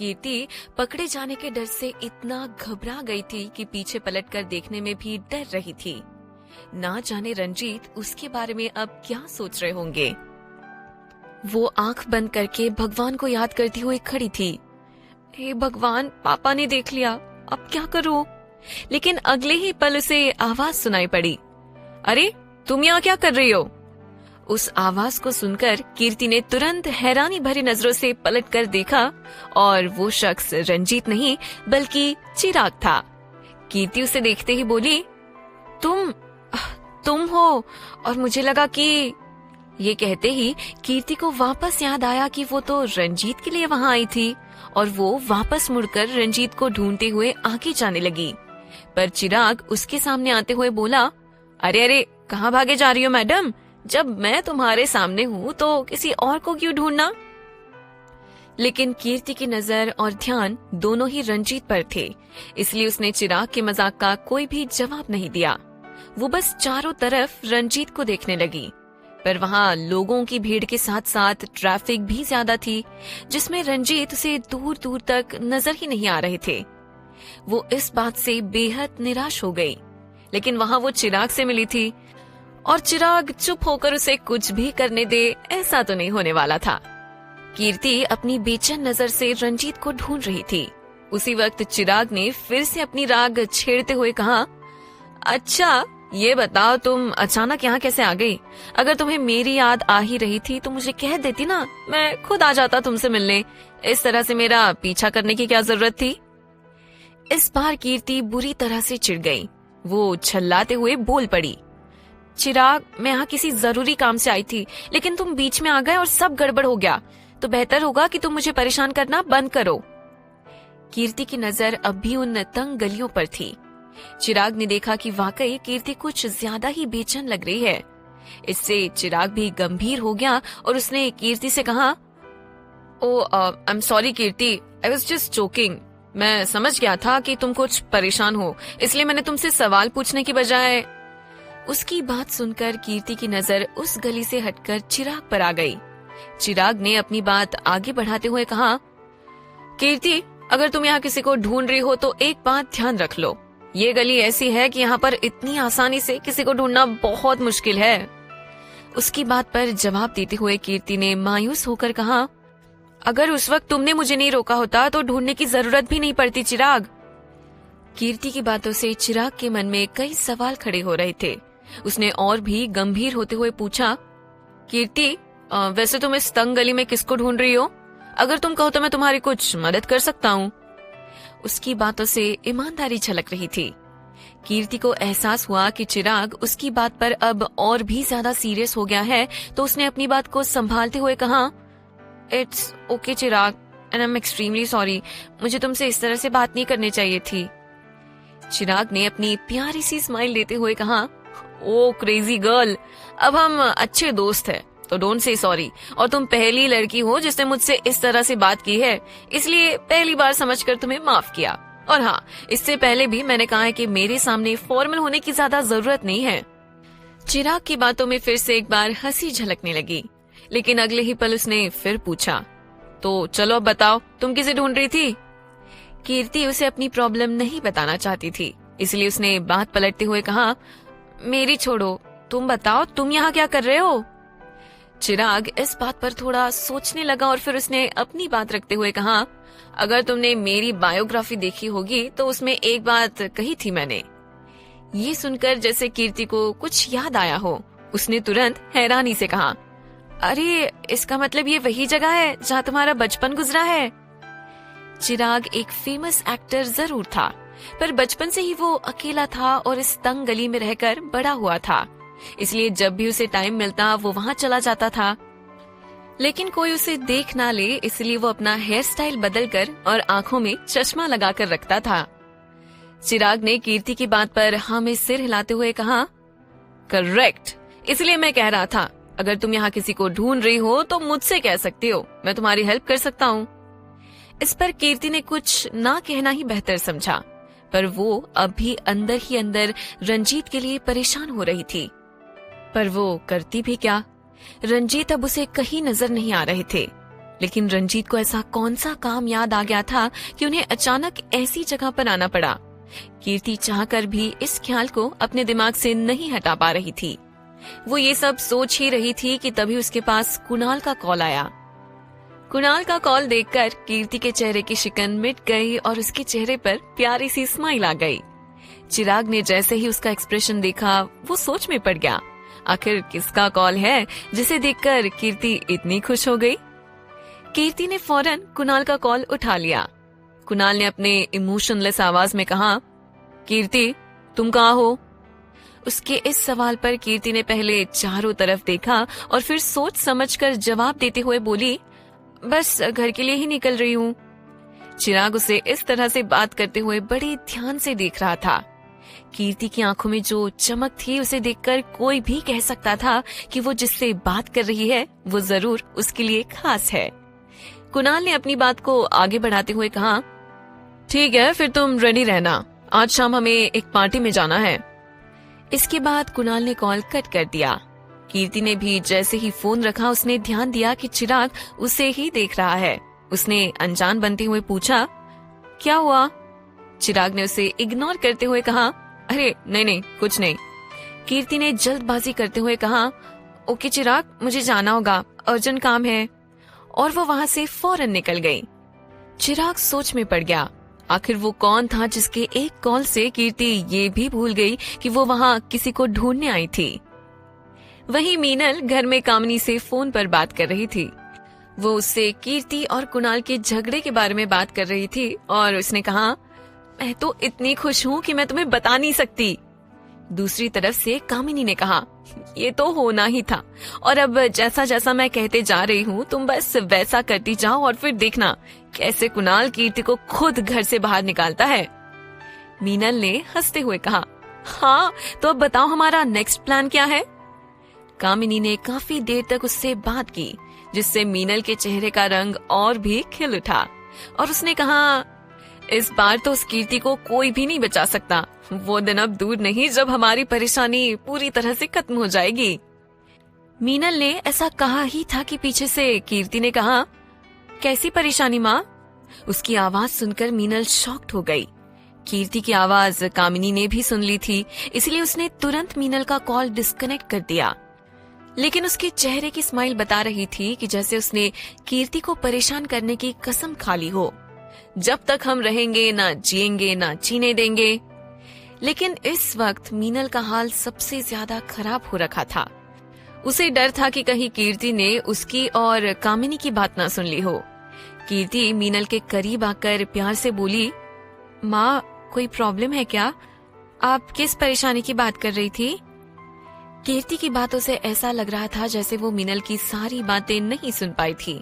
कीर्ति पकड़े जाने के डर से इतना घबरा गई थी कि पीछे पलटकर देखने में भी डर रही थी। ना जाने रंजीत उसके बारे में अब क्या सोच रहे होंगे। वो आंख बंद करके भगवान को याद करती हुई खड़ी थी। हे भगवान, पापा ने देख लिया, अब क्या करूं? लेकिन अगले ही पल उसे आवाज सुनाई पड़ी। अरे, तुम यहाँ क्या कर रही हो? उस आवाज को सुनकर कीर्ति ने तुरंत हैरानी भरी नजरों से पलटकर देखा और वो शख्स रंजीत नहीं बल्कि चिराग था। कीर्ति उसे देखते ही बोली, तुम हो? और मुझे लगा कि... ये कहते ही कीर्ति को वापस याद आया कि वो तो रंजीत के लिए वहां आई थी और वो वापस मुड़कर रंजीत को ढूंढते हुए आगे जाने लगी। पर चिराग उसके सामने आते हुए बोला, अरे अरे, कहाँ भागे जा रही हो मैडम? जब मैं तुम्हारे सामने हूँ तो किसी और को क्यों ढूंढना? लेकिन कीर्ति की नजर और ध्यान दोनों ही रंजीत पर थे, इसलिए उसने चिराग के मजाक का कोई भी जवाब नहीं दिया। वो बस चारों तरफ रंजीत को देखने लगी, पर वहाँ लोगों की भीड़ के साथ साथ ट्रैफिक भी ज्यादा थी, जिसमें रंजीत उसे दूर दूर तक नजर ही नहीं आ रहे थे। वो इस बात से बेहद निराश हो गई, लेकिन वहाँ वो चिराग से मिली थी और चिराग चुप होकर उसे कुछ भी करने दे, ऐसा तो नहीं होने वाला था। कीर्ति अपनी बेचैन नजर से रंजीत को ढूंढ रही थी। उसी वक्त चिराग ने फिर से अपनी राग छेड़ते हुए कहा, अच्छा ये बताओ, तुम अचानक यहाँ कैसे आ गई? अगर तुम्हें मेरी याद आ ही रही थी तो मुझे कह देती ना, मैं खुद आ जाता तुमसे मिलने। इस तरह से मेरा पीछा करने की क्या जरूरत थी? इस बार कीर्ति बुरी तरह से चिढ़ गई। वो छल्लाते हुए बोल पड़ी, चिराग, मैं यहाँ किसी जरूरी काम से आई थी, लेकिन तुम बीच में आ गए और सब गड़बड़ हो गया। तो बेहतर होगा कि तुम मुझे परेशान करना बंद करो। कीर्ति की नजर अब भी उन तंग गलियों पर थी। चिराग ने देखा कि वाकई कीर्ति कुछ ज्यादा ही बेचैन लग रही है। इससे चिराग भी गंभीर हो गया और उसने कीर्ति से कहा, I am sorry Kirti, I was just joking. मैं समझ गया था कि तुम कुछ परेशान हो, इसलिए मैंने तुमसे सवाल पूछने की बजाय... उसकी बात सुनकर कीर्ति की नजर उस गली से हटकर चिराग पर आ गई। चिराग ने अपनी बात आगे बढ़ाते हुए कहा, कीर्ति, अगर तुम यहाँ किसी को ढूंढ रही हो तो एक बात ध्यान रख लो, ये गली ऐसी है कि यहाँ पर इतनी आसानी से किसी को ढूंढना बहुत मुश्किल है। उसकी बात पर जवाब देते हुए कीर्ति ने मायूस होकर कहा, अगर उस वक्त तुमने मुझे नहीं रोका होता तो ढूंढने की जरूरत भी नहीं पड़ती चिराग। कीर्ति की बातों से चिराग के मन में कई सवाल खड़े हो रहे थे। उसने और भी गंभीर होते हुए पूछा, कीर्ति, वैसे तुम इस तंग गली में किसको ढूंढ रही हो? अगर तुम कहो तो मैं तुम्हारी कुछ मदद कर सकता हूँ। उसकी बातों से ईमानदारी झलक रही थी। कीर्ति को एहसास हुआ कि चिराग उसकी बात पर अब और भी ज्यादा सीरियस हो गया है, तो उसने अपनी बात को संभालते हुए कहा, it's okay Chirag, and I am extremely sorry, मुझे तुमसे इस तरह से बात नहीं करनी चाहिए थी। चिराग ने अपनी प्यारी सी स्माइल देते हुए कहा, ओ क्रेजी गर्ल, अब हम अच्छे दोस्त हैं, तो डोंट से सॉरी। और तुम पहली लड़की हो जिसने मुझसे इस तरह से बात की है, इसलिए पहली बार समझकर तुम्हें माफ किया। और हाँ, इससे पहले भी मैंने कहा है कि मेरे सामने फॉर्मल होने की ज्यादा जरूरत नहीं है। चिराग की बातों में फिर से एक बार हंसी झलकने लगी, लेकिन अगले ही पल उसने फिर पूछा, तो चलो अब बताओ, तुम किसे ढूंढ रही थी? कीर्ति उसे अपनी प्रॉब्लम नहीं बताना चाहती थी, इसलिए उसने बात पलटते हुए कहा, मेरी छोड़ो, तुम बताओ, तुम यहाँ क्या कर रहे हो? चिराग इस बात पर थोड़ा सोचने लगा और फिर उसने अपनी बात रखते हुए कहा, अगर तुमने मेरी बायोग्राफी देखी होगी तो उसमें एक बात कही थी मैंने। ये सुनकर जैसे कीर्ति को कुछ याद आया हो, उसने तुरंत हैरानी से कहा, अरे, इसका मतलब ये वही जगह है जहाँ तुम्हारा बचपन गुजरा है? चिराग एक फेमस एक्टर जरूर था, पर बचपन से ही वो अकेला था और इस तंग गली में रहकर बड़ा हुआ था, इसलिए जब भी उसे टाइम मिलता वो वहाँ चला जाता था। लेकिन कोई उसे देख ना ले, इसलिए वो अपना हेयर स्टाइल बदलकर और आंखों में चश्मा लगाकर रखता था। चिराग ने कीर्ति की बात पर हाँ में सिर हिलाते हुए कहा, करेक्ट, इसलिए मैं कह रहा था, अगर तुम यहाँ किसी को ढूंढ रही हो तो मुझसे कह सकती हो, मैं तुम्हारी हेल्प कर सकता हूँ। इस पर कीर्ति ने कुछ ना कहना ही बेहतर समझा, पर वो अब भी अंदर ही अंदर रंजीत के लिए परेशान हो रही थी। पर वो करती भी क्या? रंजीत अब उसे कहीं नजर नहीं आ रहे थे, लेकिन रंजीत को ऐसा कौन सा काम याद आ गया था कि उन्हें अचानक ऐसी जगह पर आना पड़ा। कीर्ति चाहकर भी इस ख्याल को अपने दिमाग से नहीं हटा पा रही थी। वो ये सब सोच ही रही थी कि तभी उसके पास कुणाल का कॉल आया। कुणाल का कॉल देखकर कीर्ति के चेहरे की शिकन मिट गई और उसके चेहरे पर प्यारी सी स्माइल आ गई। चिराग ने जैसे ही उसका एक्सप्रेशन देखा वो सोच में पड़ गया, आखिर किसका कॉल है जिसे देखकर कीर्ति इतनी खुश हो गई। कीर्ति ने फौरन कुणाल का कॉल उठा लिया। कुणाल ने अपने इमोशनलेस आवाज में कहा, कीर्ति तुम कहाँ हो? उसके इस सवाल पर कीर्ति ने पहले चारों तरफ देखा और फिर सोच समझकर जवाब देते हुए बोली, बस घर के लिए ही निकल रही हूँ। चिराग उसे इस तरह से बात करते हुए बड़े ध्यान से देख रहा था। कीर्ति की आंखों में जो चमक थी उसे देखकर कोई भी कह सकता था कि वो जिससे बात कर रही है वो जरूर उसके लिए खास है। कुणाल ने अपनी बात को आगे बढ़ाते हुए कहा, ठीक है फिर तुम रेडी रहना, आज शाम हमें एक पार्टी में जाना है। इसके बाद कुणाल ने कॉल कट कर दिया। कीर्ति ने भी जैसे ही फोन रखा उसने ध्यान दिया कि चिराग उसे ही देख रहा है। उसने अनजान बनते हुए पूछा, क्या हुआ? चिराग ने उसे इग्नोर करते हुए कहा, अरे नहीं कुछ नहीं। कीर्ति ने जल्दबाजी करते हुए कहा, ओके चिराग मुझे जाना होगा, अर्जेंट काम है, और वो वहां से फौरन निकल गई। चिराग सोच में पड़ गया, आखिर वो कौन था जिसके एक कॉल से कीर्ति ये भी भूल गई कि वो वहां किसी को ढूंढने आई थी। वहीं मीनल घर में कामिनी से फोन पर बात कर रही थी। वो उससे कीर्ति और कुणाल के झगड़े के बारे में बात कर रही थी और उसने कहा, मैं तो इतनी खुश हूँ कि मैं तुम्हें बता नहीं सकती। दूसरी तरफ से कामिनी ने कहा, ये तो होना ही था, और अब जैसा जैसा मैं कहते जा रही हूँ तुम बस वैसा करती जाओ और फिर देखना कैसे कुणाल कीर्ति को खुद घर से बाहर निकालता है। मीनल ने हंसते हुए कहा, हाँ तो अब बताओ हमारा नेक्स्ट प्लान क्या है? कामिनी ने काफी देर तक उससे बात की, जिससे मीनल के चेहरे का रंग और भी खिल उठा और उसने कहा, इस बार तो उस कीर्ति को कोई भी नहीं बचा सकता। वो दिन अब दूर नहीं जब हमारी परेशानी पूरी तरह से खत्म हो जाएगी। मीनल ने ऐसा कहा ही था कि पीछे से कीर्ति ने कहा, कैसी परेशानी माँ? उसकी आवाज सुनकर मीनल शॉक्ड हो गई। कीर्ति की आवाज कामिनी ने भी सुन ली थी, इसलिए उसने तुरंत मीनल का कॉल डिस्कनेक्ट कर दिया। लेकिन उसके चेहरे की स्माइल बता रही थी कि जैसे उसने कीर्ति को परेशान करने की कसम खा ली हो। जब तक हम रहेंगे ना जिएंगे ना जीने देंगे। लेकिन इस वक्त मीनल का हाल सबसे ज्यादा खराब हो रखा था। उसे डर था कि कहीं कीर्ति ने उसकी और कामिनी की बात ना सुन ली हो। कीर्ति मीनल के करीब आकर प्यार से बोली, माँ कोई प्रॉब्लम है क्या? आप किस परेशानी की बात कर रही थी? कीर्ति की बातों से ऐसा लग रहा था जैसे वो मीनल की सारी बातें नहीं सुन पाई थी।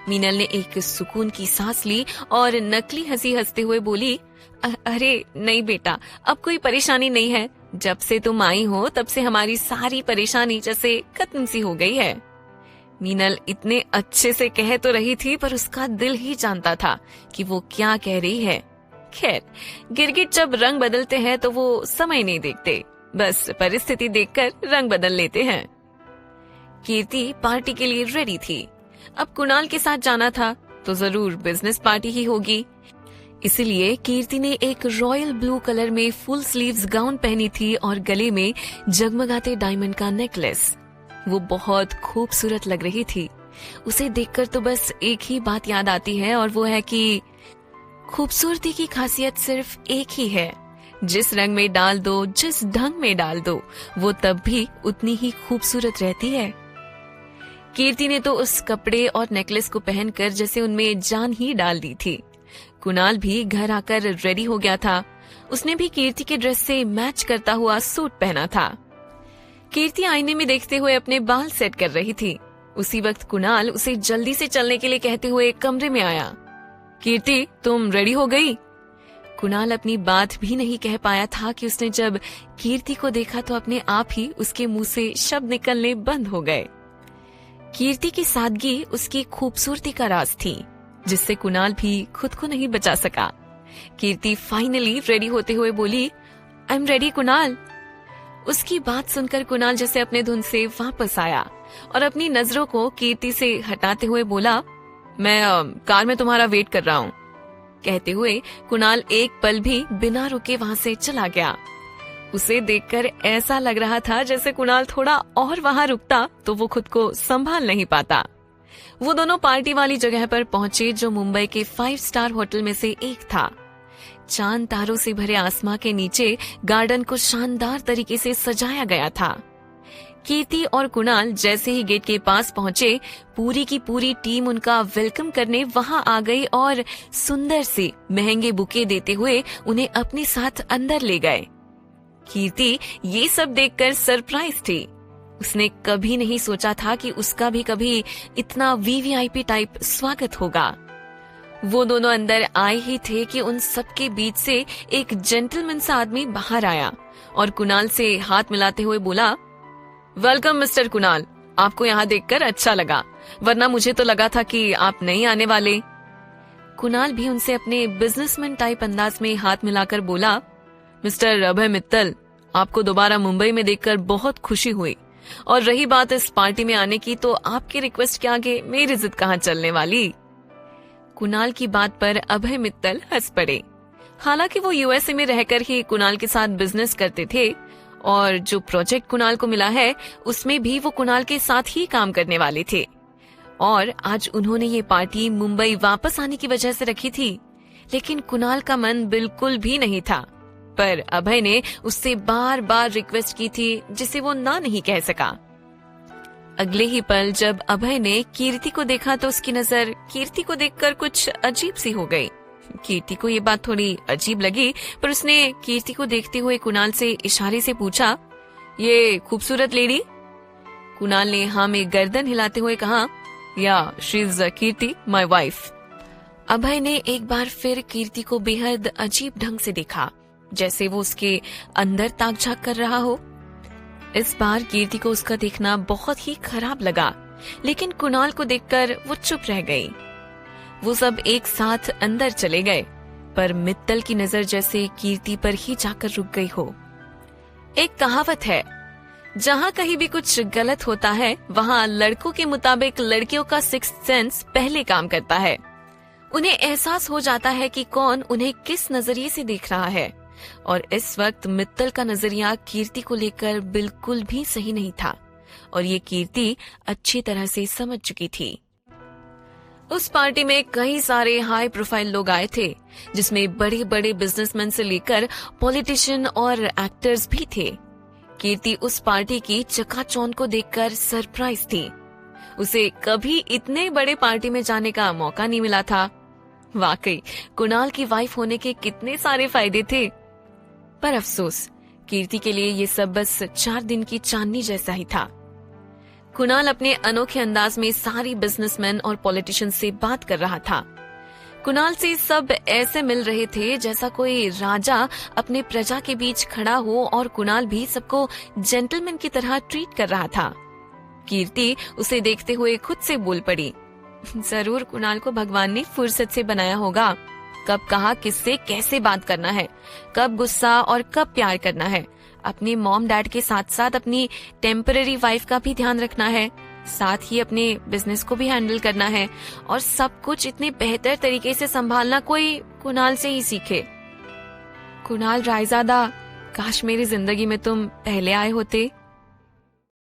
मीनल ने एक सुकून की सांस ली और नकली हंसी हंसते हुए बोली, अरे नहीं बेटा, अब कोई परेशानी नहीं है। जब से तुम आई हो तब से हमारी सारी परेशानी जैसे खत्म सी हो गई है। मीनल इतने अच्छे से कह तो रही थी पर उसका दिल ही जानता था कि वो क्या कह रही है। खैर, गिरगिट जब रंग बदलते हैं तो वो समय नहीं देखते, बस परिस्थिति देखकर रंग बदल लेते हैं। कीर्ति पार्टी के लिए रेडी थी। अब कुणाल के साथ जाना था तो जरूर बिजनेस पार्टी ही होगी। इसलिए कीर्ति ने एक रॉयल ब्लू कलर में फुल स्लीव्स गाउन पहनी थी और गले में जगमगाते डायमंड का नेकलेस। वो बहुत खूबसूरत लग रही थी। उसे देखकर तो बस एक ही बात याद आती है और वो है कि खूबसूरती की खासियत सिर्फ एक ही है, जिस रंग में डाल दो, जिस ढंग में डाल दो, वो तब भी उतनी ही खूबसूरत रहती है। कीर्ति ने तो उस कपड़े और नेकलेस को पहनकर जैसे उनमें जान ही डाल दी थी। कुणाल भी घर आकर रेडी हो गया था। उसने भी कीर्ति के ड्रेस से मैच करता हुआ सूट पहना था। कीर्ति आईने में देखते हुए अपने बाल सेट कर रही थी। उसी वक्त कुणाल उसे जल्दी से चलने के लिए कहते हुए कमरे में आया। कीर्ति तुम रेडी हो गई? कुणाल अपनी बात भी नहीं कह पाया था कि उसने जब कीर्ति को देखा तो अपने आप ही उसके मुंह से शब्द निकलने बंद हो गए। कीर्ति की सादगी उसकी खूबसूरती का राज थी, जिससे कुणाल भी खुद को नहीं बचा सका। कीर्ति फाइनली रेडी होते हुए बोली, आई एम रेडी कुणाल। उसकी बात सुनकर कुणाल जैसे अपने धुन से वापस आया और अपनी नजरों को कीर्ति से हटाते हुए बोला, मैं कार में तुम्हारा वेट कर रहा हूँ। कहते हुए कुणाल एक पल भी बिना रुके वहां से चला गया। उसे देखकर ऐसा लग रहा था जैसे कुणाल थोड़ा और वहां रुकता तो वो खुद को संभाल नहीं पाता। वो दोनों पार्टी वाली जगह पर पहुंचे जो मुंबई के 5 स्टार होटल में से एक था। चांद तारों से भरे आसमां के नीचे गार्डन को शानदार तरीके से सजाया गया था। कीर्ति और कुणाल जैसे ही गेट के पास पहुंचे, पूरी की पूरी टीम उनका वेलकम करने वहां आ गई और सुंदर से महंगे बुके देते हुए उन्हें अपने साथ अंदर ले गए। कीर्ति ये सब देखकर सरप्राइज थी। उसने कभी नहीं सोचा था कि उसका भी कभी इतना वीवीआईपी टाइप स्वागत होगा। वो दोनों अंदर आए ही थे कि उन सबके बीच से एक जेंटलमैन सा आदमी बाहर आया और कुणाल से हाथ मिलाते हुए बोला, वेलकम मिस्टर कुणाल, आपको यहाँ देखकर अच्छा लगा, वरना मुझे तो लगा था कि आप नहीं आने वाले। कुणाल भी उनसे अपने बिजनेसमैन टाइप अंदाज में हाथ मिलाकर बोला, मिस्टर अभय मित्तल, आपको दोबारा मुंबई में देखकर बहुत खुशी हुई, और रही बात इस पार्टी में आने की, तो आपके रिक्वेस्ट के आगे मेरी जिद कहाँ चलने वाली। कुणाल की बात पर अभय मित्तल हंस पड़े। हालांकि वो यूएसए में रहकर ही कुणाल के साथ बिजनेस करते थे और जो प्रोजेक्ट कुणाल को मिला है उसमें भी वो कुणाल के साथ ही काम करने वाले थे, और आज उन्होंने ये पार्टी मुंबई वापस आने की वजह से रखी थी। लेकिन कुणाल का मन बिल्कुल भी नहीं था, पर अभय ने उससे बार बार रिक्वेस्ट की थी जिसे वो ना नहीं कह सका। अगले ही पल जब अभय ने कीर्ति को देखा तो उसकी नजर कीर्ति को देखकर कुछ अजीब सी हो गई। कीर्ति को ये बात थोड़ी अजीब लगी, पर उसने कीर्ति को देखते हुए कुणाल से इशारे से पूछा, ये खूबसूरत लेडी? कुणाल ने हाँ में गर्दन हिलाते हुए कहा, yeah she is Kirti, my wife. Abhay ने एक बार फिर कीर्ति को बेहद अजीब ढंग से देखा, जैसे वो उसके अंदर ताक झांक कर रहा हो। इस बार कीर्ति को उसका देखना बहुत ही खराब लगा, लेकिन कुणाल को देखकर वो चुप रह गई। वो सब एक साथ अंदर चले गए, पर मित्तल की नजर जैसे कीर्ति पर ही जाकर रुक गई हो। एक कहावत है, जहाँ कहीं भी कुछ गलत होता है वहाँ लड़कों के मुताबिक लड़कियों का सिक्स्थ सेंस पहले काम करता है। उन्हें एहसास हो जाता है कि कौन उन्हें किस नजरिए से देख रहा है, और इस वक्त मित्तल का नजरिया कीर्ति को लेकर बिल्कुल भी सही नहीं था, और ये कीर्ति अच्छी तरह से समझ चुकी थी। उस पार्टी में कई सारे हाई प्रोफाइल लोग आए थे, जिसमें बड़े बड़े बिजनेसमैन से लेकर पॉलिटिशियन और एक्टर्स भी थे। कीर्ति उस पार्टी की चकाचौंध को देखकर सरप्राइज थी। उसे कभी इतने बड़े पार्टी में जाने का मौका नहीं मिला था। वाकई कुणाल की वाइफ होने के कितने सारे फायदे थे, पर अफसोस कीर्ति के लिए ये सब बस 4 दिन की चांदनी जैसा ही था। कुणाल अपने अनोखे अंदाज में सारी बिजनेसमैन और पॉलिटिशियन से बात कर रहा था। कुणाल से सब ऐसे मिल रहे थे जैसा कोई राजा अपने प्रजा के बीच खड़ा हो, और कुणाल भी सबको जेंटलमैन की तरह ट्रीट कर रहा था। कीर्ति उसे देखते हुए खुद से बोल पड़ी, जरूर कुणाल को भगवान ने फुर्सत से बनाया होगा। कब कहा किससे कैसे बात करना है, कब गुस्सा और कब प्यार करना है। अपने मॉम डैड के साथ साथ अपनी टेम्पररी वाइफ का भी ध्यान रखना है, साथ ही अपने बिजनेस को भी हैंडल करना है, और सब कुछ इतने बेहतर तरीके से संभालना कोई कुणाल से ही सीखे। कुणाल रायजादा, काश मेरी जिंदगी में तुम पहले आए होते।